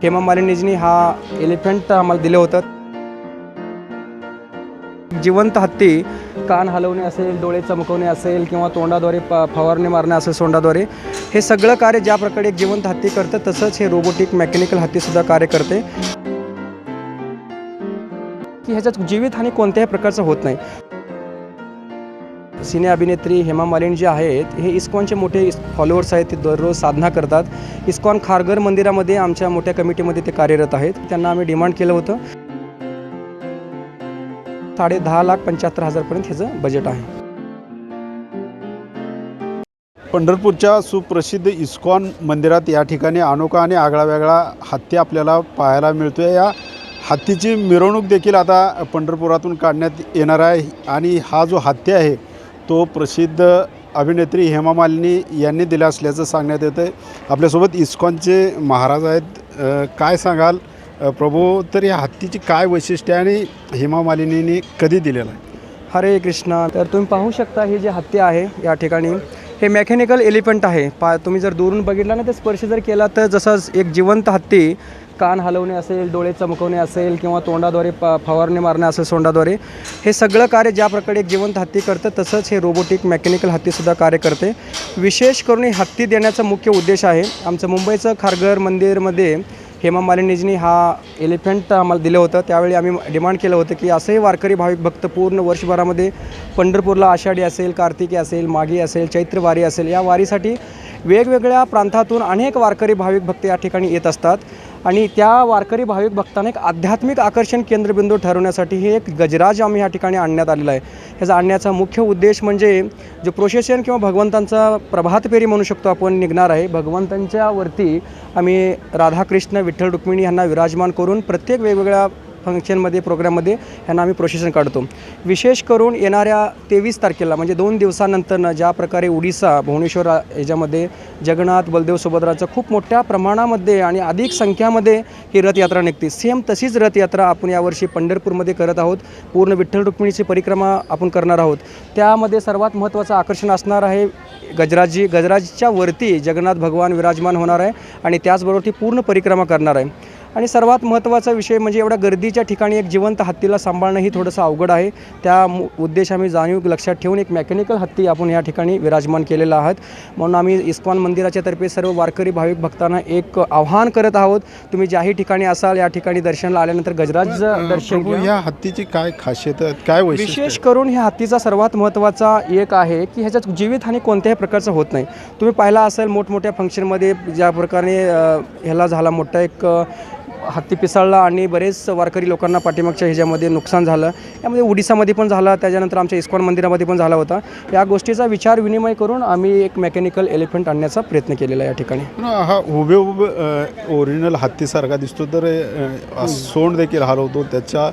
हेमा मालिनीजींनी हा एलिफंट आम्हाला दिलं होतं. जिवंत हत्ती कान हलवणे असेल, डोळे चमकवणे असेल किंवा तोंडाद्वारे फवारणी मारणे असेल सोंडाद्वारे, हे सगळं कार्य ज्या प्रकारे एक जिवंत हत्ती करतं तसंच हे रोबोटिक मेकॅनिकल हत्तीसुद्धा कार्य करते, की ह्याच्यात जीवितहानी कोणत्याही प्रकारचं होत नाही. सिने अभिनेत्री हेमा मालिनी जी आहेत, हे इस्कॉनचे मोठे फॉलोअर्स आहेत. ते दररोज साधना करतात. इस्कॉन खारघर मंदिरामध्ये आमच्या मोठ्या कमिटीमध्ये ते कार्यरत आहेत. त्यांना आम्ही डिमांड केलं होतं 10,75,000 पर्यंत ह्याचं बजेट आहे. पंढरपूरच्या सुप्रसिद्ध इस्कॉन मंदिरात या ठिकाणी अनोखा आणि आगळावेगळा हत्ती आपल्याला पाहायला मिळतो आहे. या हत्तीची मिरवणूक देखील आता पंढरपुरातून काढण्यात येणार आहे आणि हा जो हत्ती आहे तो प्रसिद्ध अभिनेत्री हेमा मालिनी यांनी दिला असल्याचं सांगण्यात येतं आहे. आपल्यासोबत इस्कॉनचे महाराज आहेत. काय सांगाल प्रभू, तर या हत्तीची काय वैशिष्ट्य आहे आणि हेमा मालिनींनी कधी दिलेलं आहे? हरे कृष्णा. तर तुम्ही पाहू शकता हे जे हत्ती आहे या ठिकाणी, हे मेकॅनिकल एलिफंट आहे. तुम्ही जर दुरून बघितला ना, ते स्पर्श जर केला तर जसं एक जिवंत हत्ती कान हलवणे असेल, डोळे चमकवणे असेल किंवा तोंडाद्वारे फवारणी मारणे असेल सोंडाद्वारे, हे सगळं कार्य ज्या प्रकारे एक जिवंत हत्ती करतं तसंच हे रोबोटिक मेकॅनिकल हत्तीसुद्धा कार्य करते. विशेष करून हे हत्ती देण्याचा मुख्य उद्देश आहे. आमचं मुंबईचं खारघर मंदिरमध्ये हेमा मालिनीजींनी हा एलिफंट आम्हाला दिलं होतं. त्यावेळी आम्ही डिमांड केलं होतं की असंही वारकरी भाविक भक्त पूर्ण वर्षभरामध्ये पंढरपूरला आषाढी असेल, कार्तिकी असेल, माघी असेल, चैत्र वारी असेल, या वारीसाठी वेगवेगळ्या प्रांतातून अनेक वारकरी भाविक भक्त या ठिकाणी येत असतात आणि त्या वारकरी भाविक भक्तांना एक आध्यात्मिक आकर्षण केंद्रबिंदू ठरवण्यासाठी हे एक गजराज आम्ही या ठिकाणी आणण्यात आलेला आहे. ह्याचा आणण्याचा मुख्य उद्देश म्हणजे जो प्रोसेशन किंवा भगवंतांचा प्रभात फेरी म्हणू शकतो आपण निघणार आहे. भगवंतांच्या वरती आम्ही राधाकृष्ण विठ्ठल रुक्मिणी यांना विराजमान करून प्रत्येक वेगवेगळ्या फंक्शनमध्ये प्रोग्राममध्ये ह्यांना आम्ही प्रोसेशन काढतो. विशेष करून येणाऱ्या 23 तारखेला म्हणजे 2 दिवसानंतरनं ज्या प्रकारे उडीसा भुवनेश्वर याच्यामध्ये जगन्नाथ बलदेव सुभद्राचं खूप मोठ्या प्रमाणामध्ये आणि अधिक संख्यामध्ये ही रथयात्रा निघते, सेम तशीच रथयात्रा आपण यावर्षी पंढरपूरमध्ये करत आहोत. पूर्ण विठ्ठल रुक्मिणीची परिक्रमा आपण करणार आहोत. त्यामध्ये सर्वात महत्त्वाचं आकर्षण असणार आहे गजराजच्या वरती जगन्नाथ भगवान विराजमान होणार आहे आणि त्याचबरोबर ती पूर्ण परिक्रमा करणार आहे. आणि सर्वात महत्त्वाचा विषय म्हणजे एवढ्या गर्दीच्या ठिकाणी एक जिवंत हत्तीला सांभाळणं ही थोडंसं अवघड आहे. त्या उद्देश आम्ही जाणीव लक्षात ठेवून एक मेकॅनिकल हत्ती आपण या ठिकाणी विराजमान केलेला आहात. म्हणून आम्ही इस्कॉन मंदिराच्या तर्फे सर्व वारकरी भाविक भक्तांना एक आव्हान करत आहोत, तुम्ही ज्याही ठिकाणी असाल या ठिकाणी दर्शनाला आल्यानंतर गजराज दर्शन घ्या. या हत्तीची काय खासियत, काय वैशिष्ट्य? विशेष करून ह्या हत्तीचा सर्वात महत्त्वाचा एक आहे की ह्याच्यात जीवितहानी कोणत्याही प्रकारचं होत नाही. तुम्ही पाहिला असेल मोठमोठ्या फंक्शनमध्ये ज्या प्रकारे ह्याला झाला मोठा एक हत्ती पिसाळला आणि बरेच वारकरी लोकांना पाठीमागच्या ह्याच्यामध्ये नुकसान झालं. यामध्ये उडीसामध्ये पण झाला, त्याच्यानंतर आमच्या इस्कॉन मंदिरामध्ये पण झाला होता. या गोष्टीचा विचार विनिमय करून आम्ही एक मेकॅनिकल एलिफंट आणण्याचा प्रयत्न केलेला आहे या ठिकाणी. हा उभे ओरिजिनल हत्तीसारखा दिसतो, तर सोंड देखील हलवतो, त्याच्या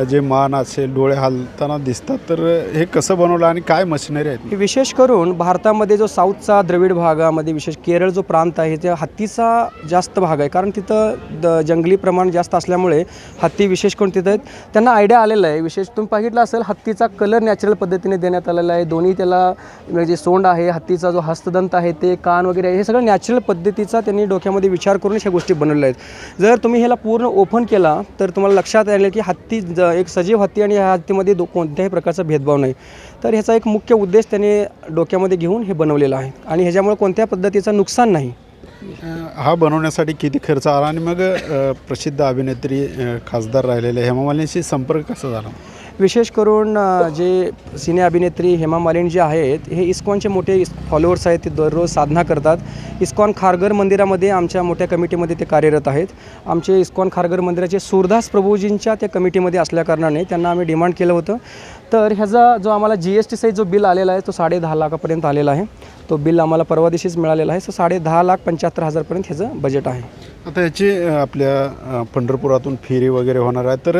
जे मान असेल डोळे हलताना दिसतात, तर हे कसं बनवलं आणि काय मशिनरी आहेत? विशेष करून भारतामध्ये जो साऊथचा द्रविड भागामध्ये विशेष केरळ जो प्रांत आहे त्या हत्तीचा जास्त भाग आहे, कारण तिथं जंगली प्रमाण जास्त असल्यामुळे हत्ती विशेष करून तिथं आहेत. त्यांना आयडिया आलेला आहे. विशेष तुम्ही पाहिलं असेल हत्तीचा कलर नॅचरल पद्धतीने देण्यात आलेला आहे. दोन्ही त्याला जे सोंड आहे, हत्तीचा जो हस्तदंत आहे, ते कान वगैरे आहे, हे सगळं नॅचरल पद्धतीचा त्यांनी डोक्यामध्ये विचार करून ह्या गोष्टी बनवल्या आहेत. जर तुम्ही ह्याला पूर्ण ओपन केला तर तुम्हाला लक्षात येईल की हत्ती एक सजीव हत्ती आणि ह्या हत्तीमध्ये कोणत्याही प्रकारचा भेदभाव नाही. तर ह्याचा एक मुख्य उद्देश त्याने डोक्यामध्ये घेऊन हे बनवलेलं आहे आणि ह्याच्यामुळे कोणत्या पद्धतीचं नुकसान नाही. हा बनवण्यासाठी किती खर्च आला आणि मग प्रसिद्ध अभिनेत्री खासदार राहिलेले हेमा मालिनीशी संपर्क कसा झाला? विशेष करून जे सिने अभिनेत्री हेमा मालिनी जी आहेत, हे इस्कॉनचे मोठे फॉलोअर्स आहेत. ते दररोज साधना करतात. इस्कॉन खारघर मंदिरामध्ये आमच्या मोठ्या कमिटीमध्ये ते कार्यरत आहेत. आमचे इस्कॉन खारघर मंदिराचे सूरदास प्रभूजींच्या त्या कमिटीमध्ये असल्याकारणाने त्यांना आम्ही डिमांड केलं होतं. तर ह्याचा जो आम्हाला GST सहित जो बिल आलेला आहे तो 10.5 लाखापर्यंत आलेला आहे. तो बिल आम्हाला परवा दिवशीच मिळालेला आहे. 10,75,000 पर्यंत ह्याचं बजेट आहे. आता याची आपल्या पंढरपुरातून फेरी वगैरे होणार आहे, तर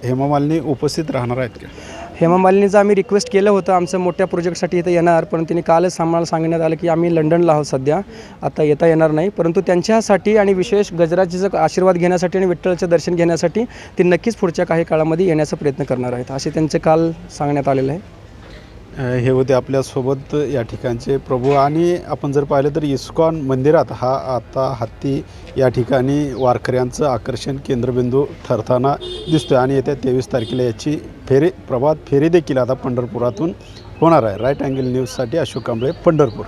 हेमा मालिनी उपस्थित राहणार आहेत का? हेमा मालिनीचं आम्ही रिक्वेस्ट केलं होतं आमचं मोठ्या प्रोजेक्टसाठी इथं येणार, पण तिने कालच आम्हाला सांगण्यात आलं की आम्ही लंडनला आहोत सध्या, आता येता येणार नाही. परंतु त्यांच्यासाठी आणि विशेष गजराजीचा आशीर्वाद घेण्यासाठी आणि विठ्ठलाचं दर्शन घेण्यासाठी ती नक्कीच पुढच्या काही काळामध्ये येण्याचा प्रयत्न करणार आहेत, असे त्यांचे काल सांगण्यात आलेलं आहे. हे होते आपल्यासोबत या ठिकाणचे प्रभू. आणि आपण जर पाहिलं तर इस्कॉन मंदिरात हा आता हत्ती या ठिकाणी वारकऱ्यांचं आकर्षण केंद्रबिंदू ठरताना दिसतोय. आणि येत्या 23 तारखेला याची प्रभात फेरी देखील आता पंढरपुरातून होणार आहे. राईट अँगल न्यूजसाठी अशोक कांबळे, पंढरपूर.